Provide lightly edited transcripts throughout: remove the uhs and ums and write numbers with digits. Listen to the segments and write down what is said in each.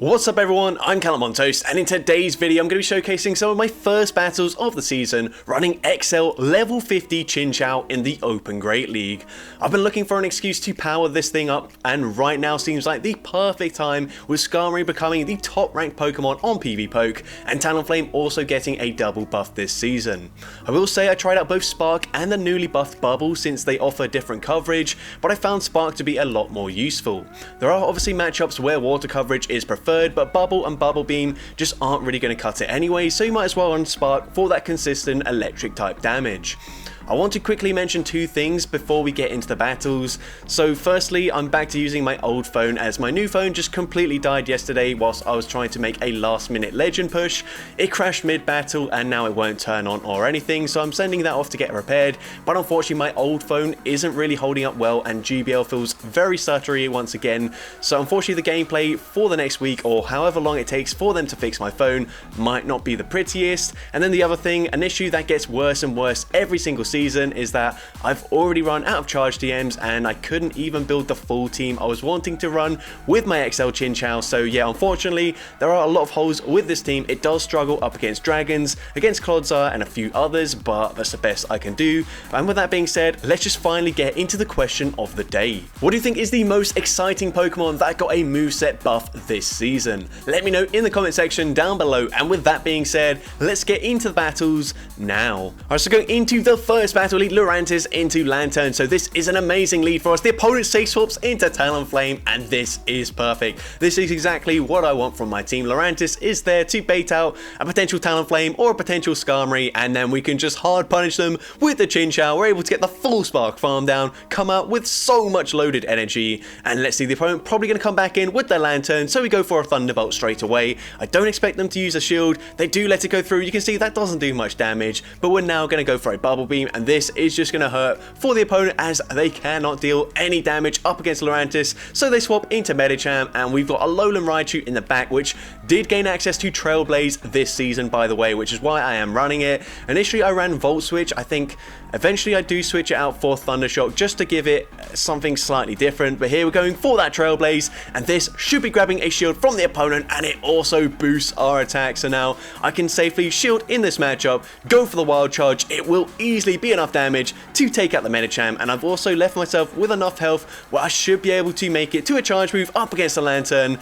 What's up everyone, I'm CallumOnToast, and in today's video I'm going to be showcasing some of my first battles of the season running XL level 50 Chinchou in the Open Great League. I've been looking for an excuse to power this thing up, and right now seems like the perfect time, with Skarmory becoming the top ranked Pokemon on PvPoke and Talonflame also getting a double buff this season. I will say I tried out both Spark and the newly buffed Bubble since they offer different coverage, but I found Spark to be a lot more useful. There are obviously matchups where water coverage is preferred, but Bubble and Bubble Beam just aren't really going to cut it anyway, so you might as well run Spark for that consistent electric type damage. I want to quickly mention two things before we get into the battles. So firstly, I'm back to using my old phone as my new phone just completely died yesterday whilst I was trying to make a last minute legend push. It crashed mid battle and now it won't turn on or anything, so I'm sending that off to get repaired, but unfortunately my old phone isn't really holding up well and GBL feels very stuttery once again, so unfortunately the gameplay for the next week or however long it takes for them to fix my phone might not be the prettiest. And then the other thing, an issue that gets worse and worse every single season, is that I've already run out of charge TMs and I couldn't even build the full team I was wanting to run with my XL Chinchou. So yeah, unfortunately there are a lot of holes with this team. It does struggle up against dragons, against Clodsire and a few others, but that's the best I can do. And with that being said, let's just finally get into the question of the day. What do you think is the most exciting Pokemon that got a moveset buff this season? Let me know in the comment section down below, and with that being said, let's get into the battles now. Alright, so going into the first battle, lead Lurantis into Lantern. So this is an amazing lead for us. The opponent safe swaps into Talonflame, and this is perfect. This is exactly what I want from my team. Lurantis is there to bait out a potential Talonflame or a potential Skarmory, and then we can just hard punish them with the Chinchou. We're able to get the full Spark farm down, come out with so much loaded energy, and let's see, the opponent probably going to come back in with their Lantern, so we go for a Thunderbolt straight away. I don't expect them to use a shield. They do let it go through. You can see that doesn't do much damage, but we're now going to go for a Bubble Beam, and this is just going to hurt for the opponent as they cannot deal any damage up against Lurantis, so they swap into Medicham, and we've got a Alolan Raichu in the back, which did gain access to Trailblaze this season, by the way, which is why I am running it. Initially I ran Volt Switch. I think eventually I do switch it out for Thundershock just to give it something slightly different, but here we're going for that Trailblaze, and this should be grabbing a shield from the opponent, and it also boosts our attack, so now I can safely shield in this matchup, go for the Wild Charge. It will easily be enough damage to take out the Medicham, and I've also left myself with enough health where I should be able to make it to a charge move up against the Lantern.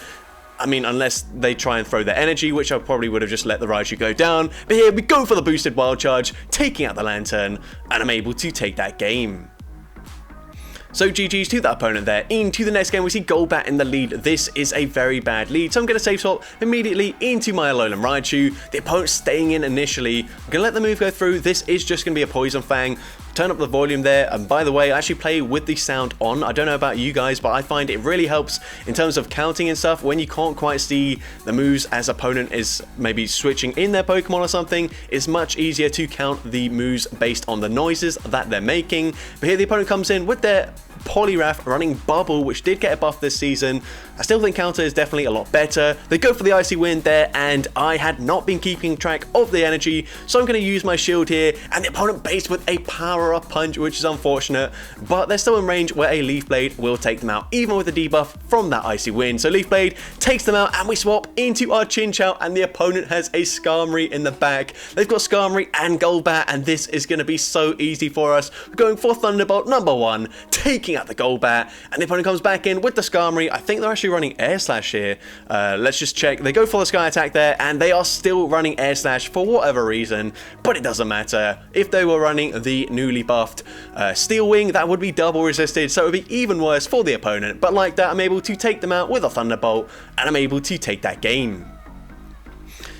I mean, unless they try and throw their energy, which I probably would have just let the Raichu go down. But here we go for the boosted Wild Charge, taking out the Lantern, and I'm able to take that game. So GG's to that opponent there. Into the next game, we see Golbat in the lead. This is a very bad lead, so I'm going to safe swap immediately into my Alolan Raichu. The opponent staying in initially. I'm going to let the move go through. This is just going to be a Poison Fang. Turn up the volume there, and by the way, I actually play with the sound on. I don't know about you guys, but I find it really helps in terms of counting and stuff when you can't quite see the moves as opponent is maybe switching in their Pokemon or something. It's much easier to count the moves based on the noises that they're making. But here the opponent comes in with their Poliwrath running Bubble, which did get a buff this season. I still think counter is definitely a lot better. They go for the Icy Wind there, and I had not been keeping track of the energy, so I'm going to use my shield here, and the opponent based with a Power Up Punch, which is unfortunate, but they're still in range where a Leaf Blade will take them out, even with the debuff from that Icy Wind. So Leaf Blade takes them out, and we swap into our Chinchou, and the opponent has a Skarmory in the back. They've got Skarmory and Golbat, and this is going to be so easy for us. We're going for Thunderbolt number one, taking out the Golbat, and the opponent comes back in with the Skarmory. I think they're actually running Air Slash here. Let's just check. They go for the Sky Attack there, and they are still running Air Slash for whatever reason, but it doesn't matter. If they were running the newly buffed Steel Wing, that would be double resisted, so it would be even worse for the opponent, but like that, I'm able to take them out with a Thunderbolt, and I'm able to take that game.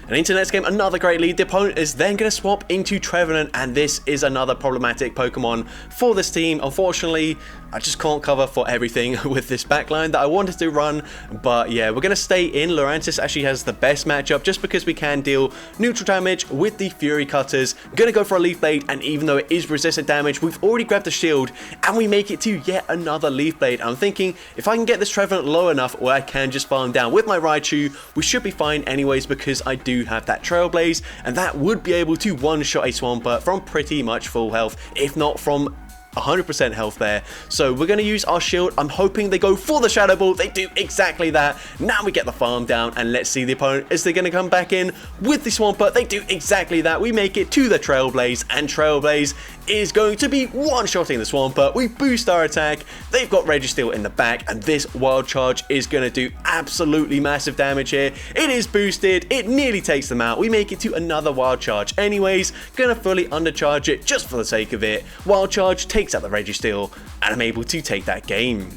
And into the next game, another great lead. The opponent is then going to swap into Trevenant, and this is another problematic Pokemon for this team. Unfortunately, I just can't cover for everything with this backline that I wanted to run, but yeah, we're going to stay in. Lurantis actually has the best matchup just because we can deal neutral damage with the Fury Cutters. I'm going to go for a Leaf Blade, and even though it is resisted damage, we've already grabbed the shield, and we make it to yet another Leaf Blade. I'm thinking, if I can get this Trevenant low enough where I can just farm down with my Raichu, we should be fine anyways, because I do have that Trailblaze, and that would be able to one-shot a Swampert from pretty much full health, if not from 100% health there. So we're going to use our shield. I'm hoping they go for the Shadow Ball. They do exactly that. Now we get the farm down, and let's see the opponent. Is they going to come back in with the Swampert? They do exactly that. We make it to the Trailblaze, and Trailblaze is going to be one-shotting the Swampert. We boost our attack. They've got Registeel in the back, and this Wild Charge is going to do absolutely massive damage here. It is boosted. It nearly takes them out. We make it to another Wild Charge anyways. Going to fully undercharge it just for the sake of it. Wild Charge takes out the Registeel, and I'm able to take that game.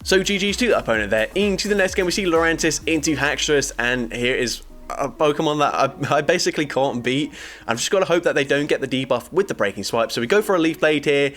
So GG's to the opponent there. Into the next game, we see Lurantis into Haxorus, and here is a Pokemon that I basically can't beat. I've just got to hope that they don't get the debuff with the Breaking Swipe. So we go for a Leaf Blade here.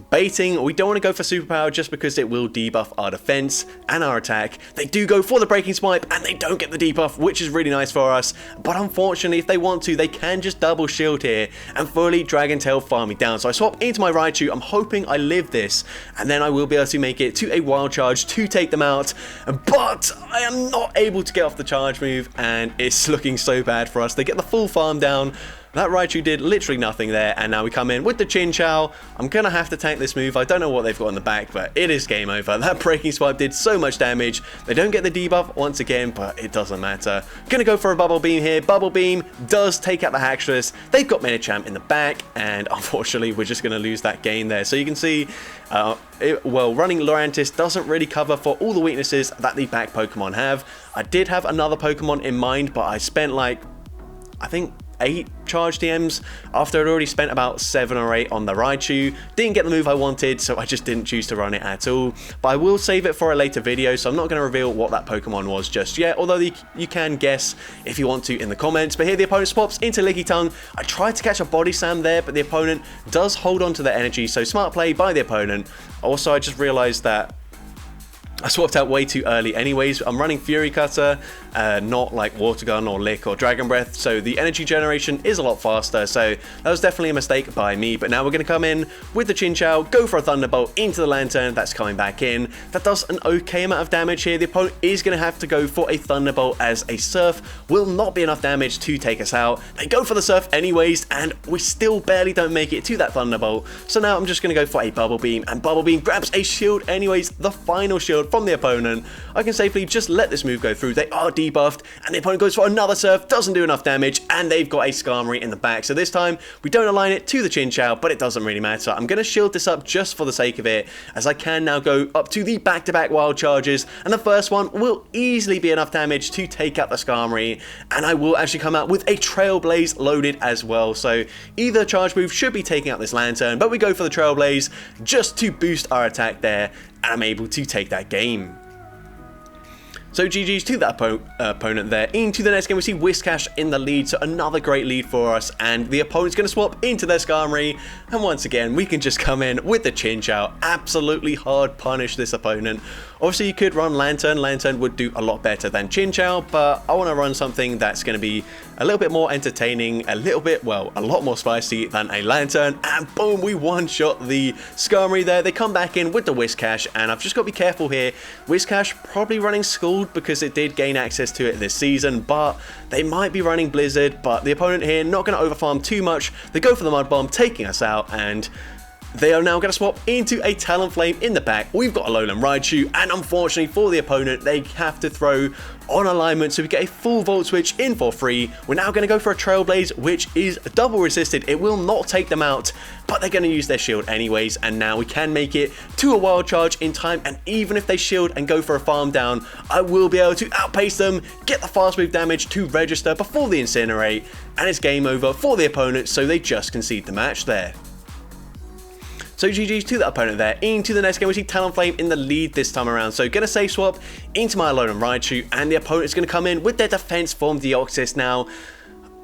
Baiting, we don't want to go for Superpower just because it will debuff our defense and our attack. They do go for the Breaking Swipe, and they don't get the debuff, which is really nice for us. But unfortunately, if they want to, they can just double shield here and fully Dragon Tail farm me down. So I swap into my Raichu. I'm hoping I live this, and then I will be able to make it to a Wild Charge to take them out. But I am not able to get off the charge move, and it's looking so bad for us. They get the full farm down. That Raichu did literally nothing there, and now we come in with the Chinchou. I'm going to have to tank this move. I don't know what they've got in the back, but it is game over. That Breaking Swipe did so much damage. They don't get the debuff once again, but it doesn't matter. Going to go for a Bubble Beam here. Bubble Beam does take out the Haxorus. They've got Medicham in the back, and unfortunately, we're just going to lose that game there. So you can see, running Lurantis doesn't really cover for all the weaknesses that the back Pokemon have. I did have another Pokemon in mind, but I spent like, I think, 8 charge TMs after I'd already spent about 7 or 8 on the Raichu. Didn't get the move I wanted, so I just didn't choose to run it at all. But I will save it for a later video, so I'm not going to reveal what that Pokemon was just yet, although you can guess if you want to in the comments. But here the opponent swaps into Lickitung. I tried to catch a Body Slam there, but the opponent does hold on to their energy, so smart play by the opponent. Also, I just realized that I swapped out way too early anyways. I'm running Fury Cutter, not like Water Gun or Lick or Dragon Breath, so the energy generation is a lot faster, so that was definitely a mistake by me. But now we're going to come in with the Chinchou, go for a Thunderbolt into the Lantern. That's coming back in. That does an okay amount of damage here. The opponent is going to have to go for a Thunderbolt, as a Surf will not be enough damage to take us out. They go for the Surf anyways, and we still barely don't make it to that Thunderbolt. So now I'm just going to go for a Bubble Beam, and Bubble Beam grabs a shield anyways, the final shield from the opponent. I can safely just let this move go through. They are debuffed, and the opponent goes for another Surf, doesn't do enough damage, and they've got a Skarmory in the back. So this time we don't align it to the Chinchou, but it doesn't really matter. I'm going to shield this up just for the sake of it, as I can now go up to the back-to-back Wild Charges, and the first one will easily be enough damage to take out the Skarmory, and I will actually come out with a Trailblaze loaded as well. So either charge move should be taking out this Lantern, but we go for the Trailblaze just to boost our attack there, and I'm able to take that game. So GG's to that opponent there. Into the next game, we see Whiscash in the lead, so another great lead for us, and the opponent's going to swap into their Skarmory, and once again, we can just come in with the Chinchou, absolutely hard punish this opponent. Obviously, you could run Lantern. Lantern would do a lot better than Chinchou, but I want to run something that's going to be a little bit more entertaining, a lot more spicy than a Lantern, and boom, we one-shot the Skarmory there. They come back in with the Whiscash, and I've just got to be careful here. Whiscash probably running Scald because it did gain access to it this season, but they might be running Blizzard, but the opponent here not going to overfarm too much. They go for the Mud Bomb, taking us out, and they are now going to swap into a Talonflame in the back. We've got a Alolan Raichu, and unfortunately for the opponent, they have to throw on alignment, so we get a full Volt Switch in for free. We're now going to go for a Trailblaze, which is double resisted. It will not take them out, but they're going to use their shield anyways, and now we can make it to a Wild Charge in time, and even if they shield and go for a farm down, I will be able to outpace them, get the fast move damage to register before the Incinerate, and it's game over for the opponent, so they just concede the match there. So GG's to that opponent there. Into the next game, we see Talonflame in the lead this time around. So going to safe swap into my Alolan Raichu, and the opponent's going to come in with their defense form Deoxys. Now,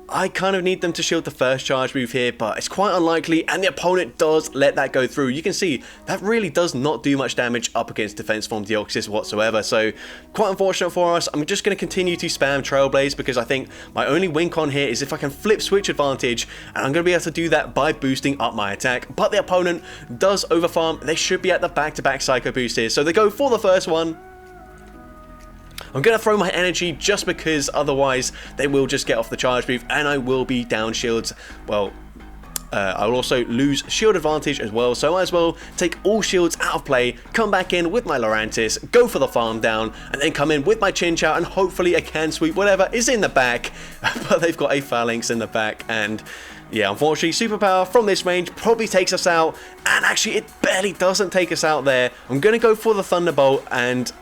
I kind of need them to shield the first charge move here, but it's quite unlikely, and the opponent does let that go through. You can see that really does not do much damage up against defense form Deoxys whatsoever, so quite unfortunate for us. I'm just going to continue to spam Trailblaze because I think my only win con here is if I can flip switch advantage, and I'm going to be able to do that by boosting up my attack, but the opponent does overfarm. They should be at the back-to-back Psycho Boost here, so they go for the first one. I'm going to throw my energy just because otherwise they will just get off the charge move and I will be down shields. Well, I will also lose shield advantage as well, so I might as well take all shields out of play, come back in with my Lurantis, go for the farm down, and then come in with my Chinchou, and hopefully I can sweep whatever is in the back. But they've got a Phalanx in the back, and yeah, unfortunately, Superpower from this range probably takes us out, and actually it barely doesn't take us out there. I'm going to go for the Thunderbolt, and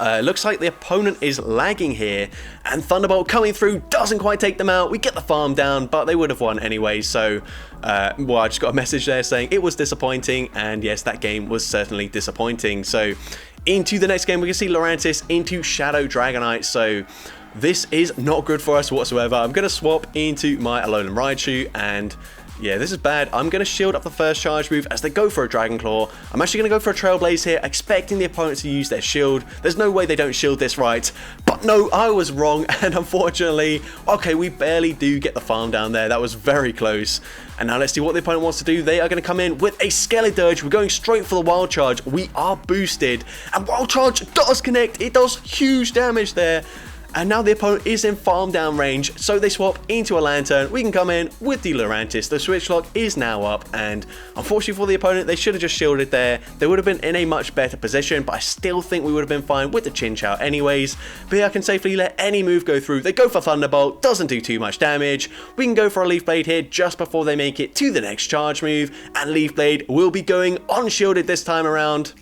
it looks like the opponent is lagging here, and Thunderbolt coming through doesn't quite take them out. We get the farm down, but they would have won anyway, so well, I just got a message there saying it was disappointing, and yes, that game was certainly disappointing. So into the next game, we can see Lurantis into Shadow Dragonite, so this is not good for us whatsoever. I'm going to swap into my Alolan Raichu, and yeah, this is bad. I'm going to shield up the first charge move as they go for a Dragon Claw. I'm actually going to go for a Trailblaze here, expecting the opponent to use their shield. There's no way they don't shield this right. But no, I was wrong, and unfortunately, okay, we barely do get the farm down there. That was very close. And now let's see what the opponent wants to do. They are going to come in with a Skeledirge. We're going straight for the Wild Charge. We are boosted, and Wild Charge does connect. It does huge damage there. And now the opponent is in farm down range, so they swap into a Lantern. We can come in with the Lurantis. The switch lock is now up, and unfortunately for the opponent, they should have just shielded there. They would have been in a much better position, but I still think we would have been fine with the Chinchou anyways. But here I can safely let any move go through. They go for Thunderbolt, doesn't do too much damage. We can go for a Leaf Blade here just before they make it to the next charge move, and Leaf Blade will be going unshielded this time around.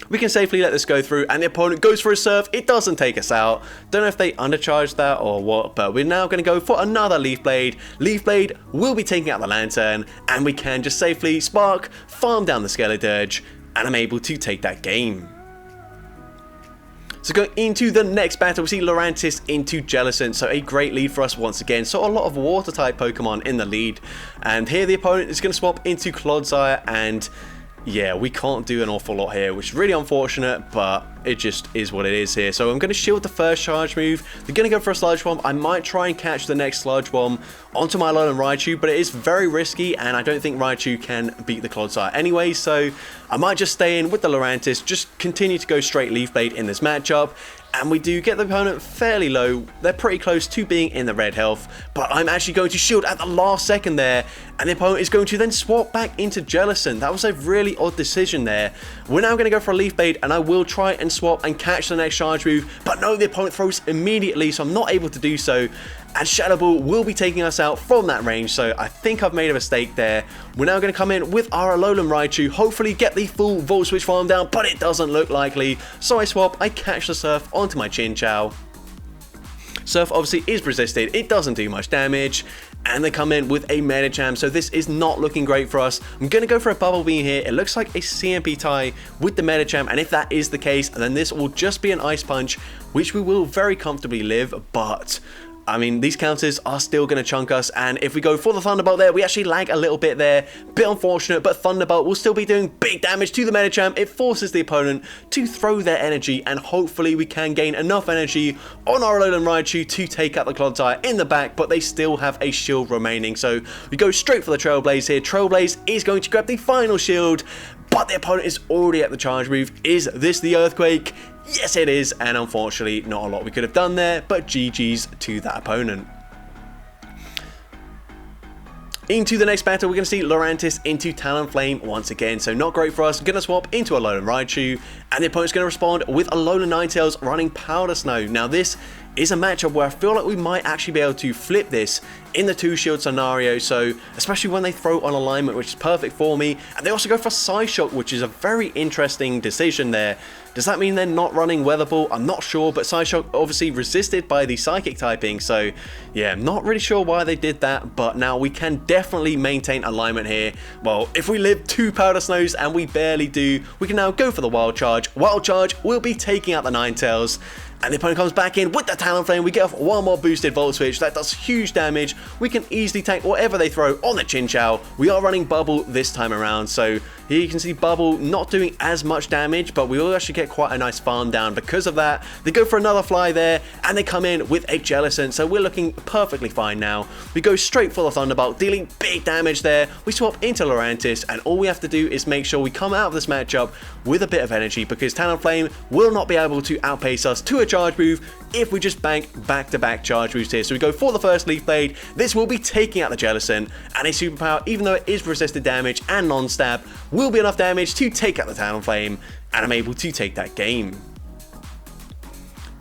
We can safely let this go through, and the opponent goes for a Surf. It doesn't take us out. Don't know if they undercharged that or what, but we're now going to go for another Leaf Blade. Leaf Blade will be taking out the Lantern, and we can just safely Spark, farm down the Skeledirge, and I'm able to take that game. So going into the next battle, we see Lurantis into Jellicent, so a great lead for us once again. So a lot of water type Pokemon in the lead, and here the opponent is going to swap into Clodsire, and yeah, we can't do an awful lot here, which is really unfortunate, but it just is what it is here. So I'm going to shield the first charge move. They're going to go for a Sludge Bomb. I might try and catch the next Sludge Bomb onto my Alolan Raichu, but it is very risky, and I don't think Raichu can beat the Clodsire anyway, so I might just stay in with the Lurantis, just continue to go straight Leaf Blade in this matchup. And we do get the opponent fairly low. They're pretty close to being in the red health, but I'm actually going to shield at the last second there, and the opponent is going to then swap back into Jellicent. That was a really odd decision there. We're now going to go for a Leaf Blade, and I will try and swap and catch the next charge move, but no, the opponent throws immediately, so I'm not able to do so. And Shadow Ball will be taking us out from that range, so I think I've made a mistake there. We're now going to come in with our Alolan Raichu, hopefully get the full Volt Switch farm down, but it doesn't look likely. So I swap, I catch the Surf onto my Chinchou. Surf obviously is resisted, it doesn't do much damage, and they come in with a Medicham, so this is not looking great for us. I'm going to go for a Bubble Beam here. It looks like a CMP tie with the Medicham, and if that is the case, then this will just be an Ice Punch, which we will very comfortably live, but I mean, these counters are still going to chunk us, and if we go for the Thunderbolt there, we actually lag a little bit there. Bit unfortunate, but Thunderbolt will still be doing big damage to the Medicham. It forces the opponent to throw their energy, and hopefully we can gain enough energy on our Alolan Raichu to take out the Clodsire in the back, but they still have a shield remaining. So we go straight for the Trailblaze here. Trailblaze is going to grab the final shield, but the opponent is already at the charge move. Is this the Earthquake? Yes, it is, and unfortunately, not a lot we could have done there, but GG's to that opponent. Into the next battle, we're going to see Lurantis into Talonflame once again, so not great for us. Going to swap into Alolan Raichu, and the opponent's going to respond with Alolan Ninetales running Powder Snow. Now, this is a matchup where I feel like we might actually be able to flip this in the 2-shield scenario, so especially when they throw on alignment, which is perfect for me, and they also go for Psyshock, which is a very interesting decision there. Does that mean they're not running Weather Ball? I'm not sure, but Psyshock obviously resisted by the Psychic typing, so yeah, I'm not really sure why they did that, but now we can definitely maintain alignment here. Well, if we live 2 Powder Snows, and we barely do, we can now go for the Wild Charge. Wild Charge will be taking out the Ninetales, and the opponent comes back in with the Talonflame. We get off one more boosted Volt Switch. That does huge damage. We can easily tank whatever they throw on the Chinchou. We are running Bubble this time around, so Here you can see Bubble not doing as much damage, but we will actually get quite a nice farm down because of that. They go for another fly there, and they come in with a Jellicent, so we're looking perfectly fine now. We go straight for the Thunderbolt, dealing big damage there. We swap into Lurantis, and all we have to do is make sure we come out of this matchup with a bit of energy, because Talonflame will not be able to outpace us to a charge move if we just bank back-to-back charge moves here. So we go for the first Leaf Blade. This will be taking out the Jellicent, and a superpower, even though it is resisted damage and non-stab, will be enough damage to take out the Talonflame, and I'm able to take that game.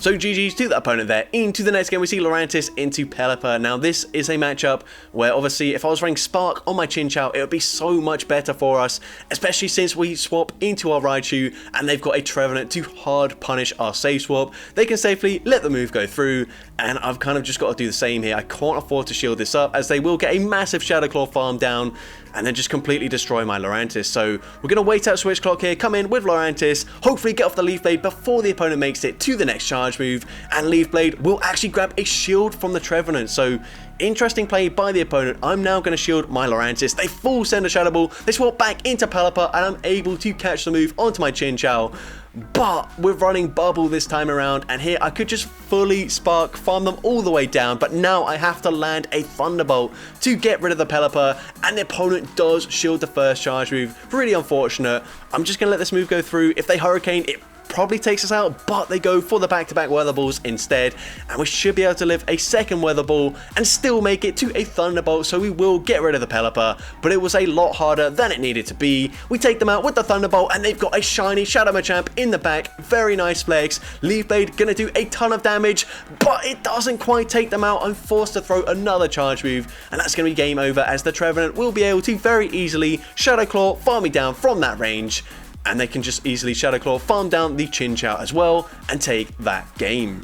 So GG's to the opponent there. Into the next game, we see Lurantis into Pelipper. Now this is a matchup where obviously if I was running Spark on my Chinchou, it would be so much better for us, especially since we swap into our Raichu and they've got a Trevenant to hard punish our safe swap. They can safely let the move go through, and I've kind of just got to do the same here. I can't afford to shield this up, as they will get a massive Shadow Claw farm down and then just completely destroy my Lurantis. So we're going to wait out Switch Clock here, come in with Lurantis, hopefully get off the Leaf Blade before the opponent makes it to the next charge move, and Leaf Blade will actually grab a shield from the Trevenant. So interesting play by the opponent. I'm now going to shield my Lurantis. They full send a Shadow Ball, they swap back into Pelipper, and I'm able to catch the move onto my Chinchou. But we're running Bubble this time around, and here I could just fully Spark, farm them all the way down, but now I have to land a Thunderbolt to get rid of the Pelipper, and the opponent does shield the first charge move. Really unfortunate. I'm just going to let this move go through. If they Hurricane, it probably takes us out, but they go for the back-to-back Weather Balls instead, and we should be able to live a second Weather Ball and still make it to a Thunderbolt, so we will get rid of the Pelipper, but it was a lot harder than it needed to be. We take them out with the Thunderbolt, and they've got a shiny Shadow Machamp in the back. Very nice flex. Leaf Blade gonna do a ton of damage, but it doesn't quite take them out. I'm forced to throw another charge move, and that's gonna be game over, as the Trevenant will be able to very easily Shadow Claw, farm me down from that range, and they can just easily Shadow Claw, farm down the Chinchou as well, and take that game.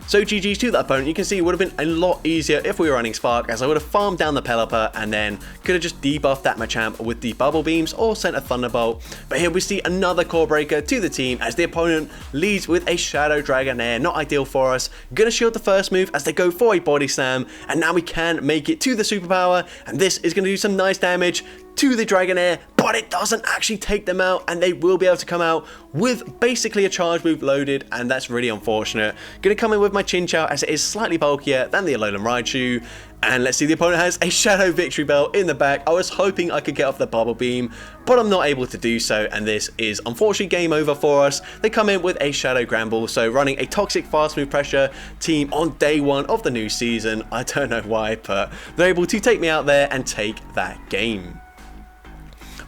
So GG's to that opponent. You can see it would have been a lot easier if we were running Spark, as I would have farmed down the Pelipper and then could have just debuffed that Machamp with the Bubble Beams or sent a Thunderbolt. But here we see another Core Breaker to the team, as the opponent leads with a Shadow Dragonair. Not ideal for us. Gonna shield the first move as they go for a Body Slam, and now we can make it to the Superpower, and this is gonna do some nice damage to the Dragonair, but it doesn't actually take them out, and they will be able to come out with basically a charge move loaded, and that's really unfortunate. Gonna come in with my Chinchou, as it is slightly bulkier than the Alolan Raichu, and let's see, the opponent has a Shadow Victory Bell in the back. I was hoping I could get off the Bubble Beam, but I'm not able to do so, and this is unfortunately game over for us. They come in with a Shadow Gramble, so running a toxic fast move pressure team on day one of the new season. I don't know why, but they're able to take me out there and take that game.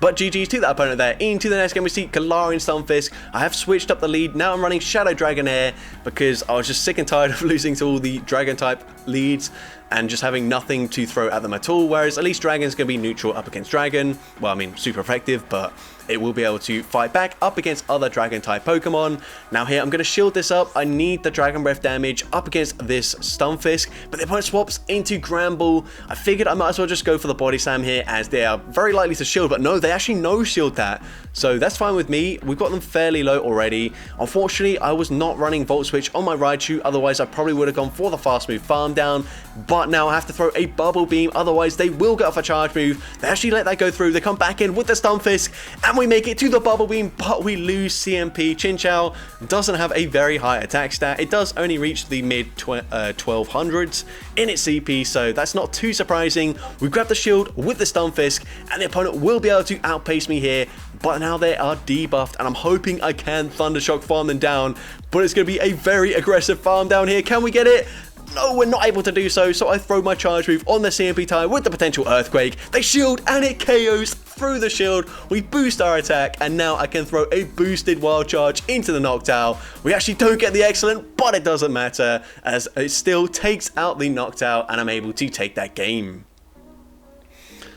But GG's to that opponent there. Into the next game, we see Galarian Stunfisk. I have switched up the lead. Now I'm running Shadow Dragonair, because I was just sick and tired of losing to all the Dragon type leads and just having nothing to throw at them at all, whereas at least Dragon's going to be neutral up against Dragon. Well, I mean, super effective, but it will be able to fight back up against other Dragon type Pokemon. Now here, I'm going to shield this up. I need the Dragon Breath damage up against this Stunfisk, but the opponent swaps into Gramble. I figured I might as well just go for the Body Slam here, as they are very likely to shield, but no, they actually no shield that. So that's fine with me. We've got them fairly low already. Unfortunately, I was not running Volt Switch on my Raichu, otherwise I probably would have gone for the fast move farm down, but now I have to throw a Bubble Beam, otherwise they will get off a charge move. They actually let that go through. They come back in with the Stunfisk, and we make it to the Bubble Beam, but we lose CMP. Chinchou doesn't have a very high attack stat. It does only reach the mid 1200s in its CP, so that's not too surprising. We grab the shield with the Stunfisk, and the opponent will be able to outpace me here, but now they are debuffed, and I'm hoping I can Thundershock farm them down, but it's going to be a very aggressive farm down here. Can we get it? No, we're not able to do so, so I throw my charge move on the CMP tire with the potential Earthquake. They shield, and it KOs through the shield. We boost our attack, and now I can throw a boosted Wild Charge into the Noctowl. We actually don't get the Excellent, but it doesn't matter, as it still takes out the Noctowl, and I'm able to take that game.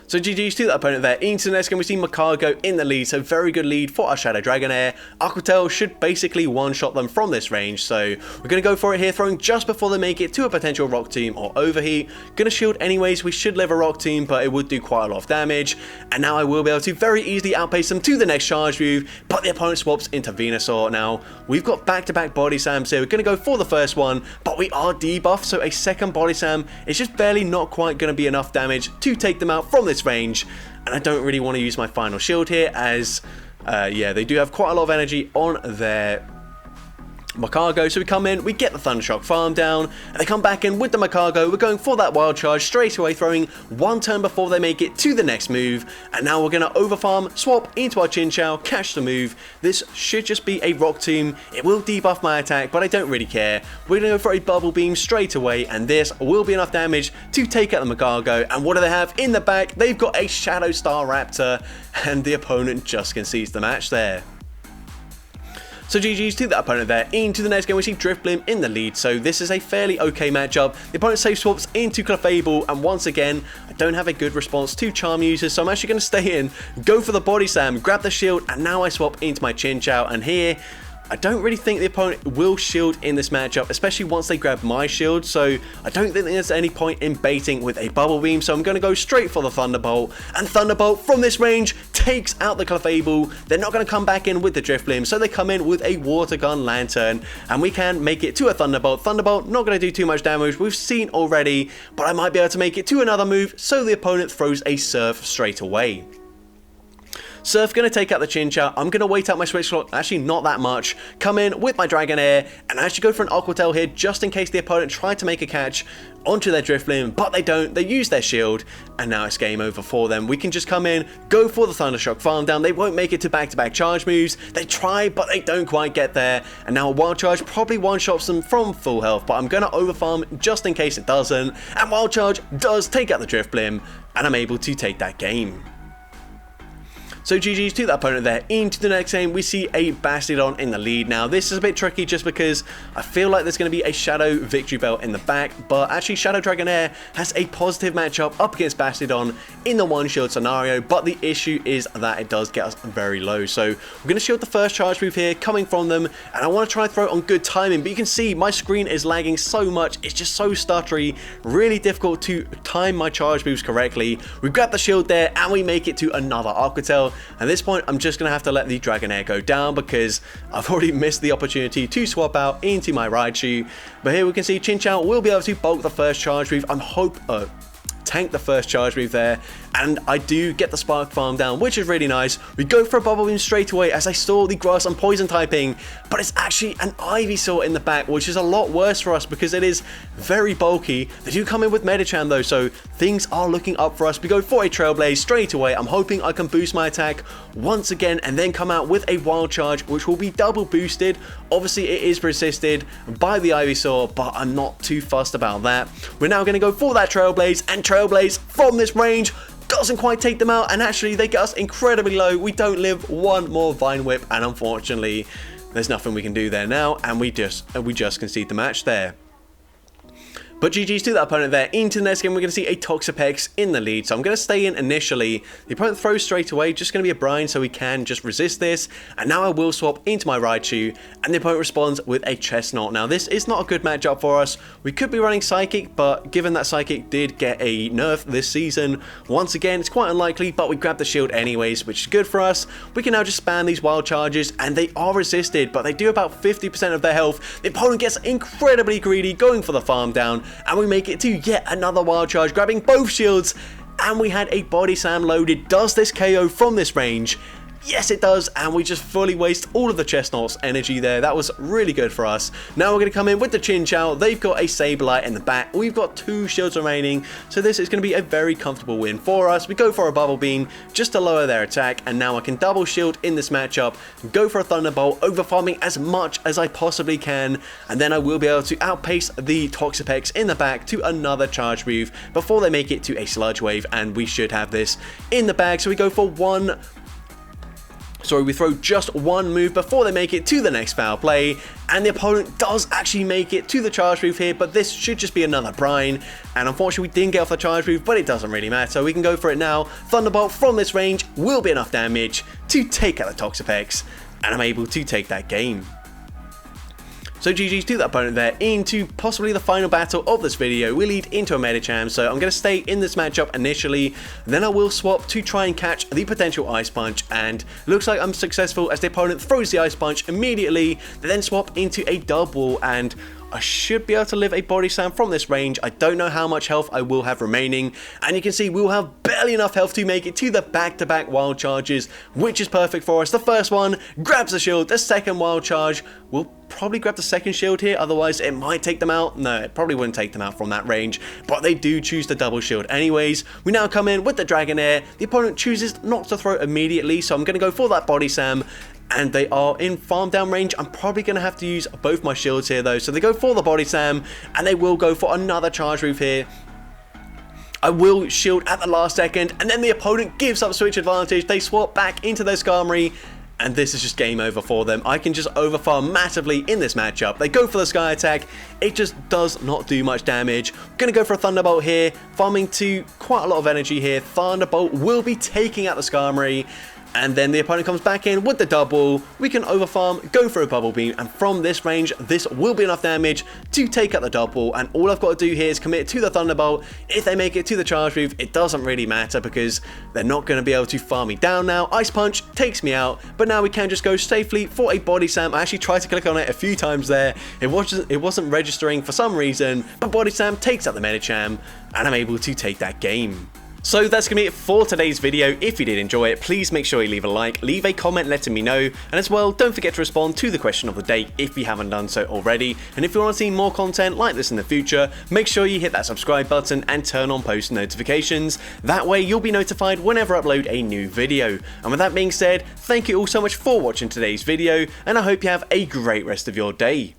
So GG's to that opponent there. Into the next game, we see Macargo in the lead, so very good lead for our Shadow Dragonair. Aquatel should basically one-shot them from this range, so we're going to go for it here, throwing just before they make it to a potential Rock Tomb or Overheat. Going to shield anyways. We should live a Rock Tomb, but it would do quite a lot of damage, and now I will be able to very easily outpace them to the next charge move, but the opponent swaps into Venusaur. Now, we've got back-to-back Body Slams here. We're going to go for the first one, but we are debuffed, so a second Body Slam is just barely not quite going to be enough damage to take them out from this this range, and I don't really want to use my final shield here as, yeah, they do have quite a lot of energy on their Macargo. So we come in, we get the Thundershock farm down, and they come back in with the Macargo. We're going for that wild charge straight away, throwing one turn before they make it to the next move, and now we're going to overfarm, swap into our Chinchou, catch the move. This should just be a Rock Tomb. It will debuff my attack, but I don't really care. We're going to go for a Bubble Beam straight away, and this will be enough damage to take out the Macargo. And what do they have in the back? They've got a Shadow Star Raptor, and the opponent just concedes the match there. So GG's to that opponent there. Into the next game, we see Drifblim in the lead, so this is a fairly okay matchup. The opponent safe swaps into Clefable, and once again, I don't have a good response to Charm users, so I'm actually going to stay in, go for the Body Slam, grab the shield, and now I swap into my Chinchou, and here, I don't really think the opponent will shield in this matchup, especially once they grab my shield, so I don't think there's any point in baiting with a Bubble Beam, so I'm going to go straight for the Thunderbolt, and Thunderbolt from this range takes out the Clefable. They're not going to come back in with the Drifblim, so they come in with a Water Gun Lantern, and we can make it to a Thunderbolt. Thunderbolt not going to do too much damage, we've seen already, but I might be able to make it to another move, so the opponent throws a Surf straight away. Surf going to take out the Chinchou. I'm going to wait out my switch slot, actually not that much. Come in with my Dragonair, and I actually go for an Aqua Tail here just in case the opponent tried to make a catch onto their Drifblim, but they don't. They use their shield, and now it's game over for them. We can just come in, go for the Thundershock farm down. They won't make it to back-to-back charge moves. They try, but they don't quite get there, and now a Wild Charge probably one-shots them from full health, but I'm going to overfarm just in case it doesn't, and Wild Charge does take out the Drifblim, and I'm able to take that game. So GG's to that opponent there. Into the next game, we see a Bastiodon in the lead. Now, this is a bit tricky just because I feel like there's going to be a Shadow Victory Belt in the back, but actually Shadow Dragonair has a positive matchup up against Bastiodon in the one-shield scenario, but the issue is that it does get us very low. So we're going to shield the first charge move here coming from them, and I want to try and throw it on good timing, but you can see my screen is lagging so much. It's just so stuttery, really difficult to time my charge moves correctly. We grab the shield there, and we make it to another Aqua Tail. At this point, I'm just going to have to let the Dragonair go down because I've already missed the opportunity to swap out into my Raichu. But here we can see Chinchou will be able to bulk the first charge move. Tank the first charge move there, and I do get the Spark Farm down, which is really nice. We go for a Bubble Beam straight away as I saw the Grass and Poison typing, but it's actually an Ivysaur in the back, which is a lot worse for us because it is very bulky. They do come in with Medicham though, so things are looking up for us. We go for a Trailblaze straight away. I'm hoping I can boost my attack once again and then come out with a Wild Charge, which will be double boosted. Obviously, it is resisted by the Ivysaur, but I'm not too fussed about that. We're now going to go for that Trailblaze, and Trailblaze from this range doesn't quite take them out, and actually they get us incredibly low. We don't live one more Vine Whip, and unfortunately there's nothing we can do there now, and we just concede the match there. But GG's to that opponent there. Into the next game, we're going to see a Toxapex in the lead. So I'm going to stay in initially. The opponent throws straight away. Just going to be a Brine, so we can just resist this. And now I will swap into my Raichu. And the opponent responds with a Chestnut. Now, this is not a good matchup for us. We could be running Psychic, but given that Psychic did get a nerf this season, once again, it's quite unlikely. But we grab the shield anyways, which is good for us. We can now just spam these Wild Charges. And they are resisted, but they do about 50% of their health. The opponent gets incredibly greedy, going for the farm down. And we make it to yet another Wild Charge, grabbing both shields, and we had a Body Slam loaded. Does this KO from this range? Yes, it does, and we just fully waste all of the Chestnut's energy there. That was really good for us. Now we're going to come in with the Chinchou. They've got a Sableye in the back. We've got 2 shields remaining, so this is going to be a very comfortable win for us. We go for a Bubble Beam just to lower their attack, and now I can double shield in this matchup, go for a Thunderbolt, overfarming as much as I possibly can, and then I will be able to outpace the Toxapex in the back to another charge move before they make it to a Sludge Wave, and we should have this in the bag. So we go for we throw just one move before they make it to the next foul play, and the opponent does actually make it to the charge move here, but this should just be another Brine, and unfortunately we didn't get off the charge move, but it doesn't really matter, so we can go for it now. Thunderbolt from this range will be enough damage to take out the Toxapex, and I'm able to take that game. So GG's to that opponent there. Into possibly the final battle of this video, we lead into a Medicham, so I'm going to stay in this matchup initially, then I will swap to try and catch the potential Ice Punch, and looks like I'm successful as the opponent throws the Ice Punch immediately. They then swap into a Double, and I should be able to live a body slam from this range. I don't know how much health I will have remaining, and you can see we'll have barely enough health to make it to the back-to-back wild charges, which is perfect for us. The first one grabs the shield, the second wild charge will probably grab the second shield here, otherwise it might take them out. No, it probably wouldn't take them out from that range, but they do choose the double shield anyways. We now come in with the Dragonair. The opponent chooses not to throw immediately, so I'm going to go for that body slam, and they are in farm down range. I'm probably going to have to use both my shields here though, so they go for the body slam, and they will go for another charge move here. I will shield at the last second, and then the opponent gives up switch advantage. They swap back into their Skarmory, and this is just game over for them. I can just overfarm massively in this matchup. They go for the Sky Attack. It just does not do much damage. Gonna go for a Thunderbolt here, farming to quite a lot of energy here. Thunderbolt will be taking out the Skarmory, and then the opponent comes back in with the double. We can overfarm, go for a Bubble Beam, and from this range, this will be enough damage to take out the double, and all I've got to do here is commit to the Thunderbolt. If they make it to the charge move, it doesn't really matter because they're not going to be able to farm me down now. Ice Punch takes me out, but now we can just go safely for a Body Slam. I actually tried to click on it a few times there. It wasn't registering for some reason, but Body Slam takes out the Medicham, and I'm able to take that game. So that's going to be it for today's video. If you did enjoy it, please make sure you leave a like, leave a comment letting me know, and as well, don't forget to respond to the question of the day if you haven't done so already. And if you want to see more content like this in the future, make sure you hit that subscribe button and turn on post notifications. That way you'll be notified whenever I upload a new video. And with that being said, thank you all so much for watching today's video, and I hope you have a great rest of your day.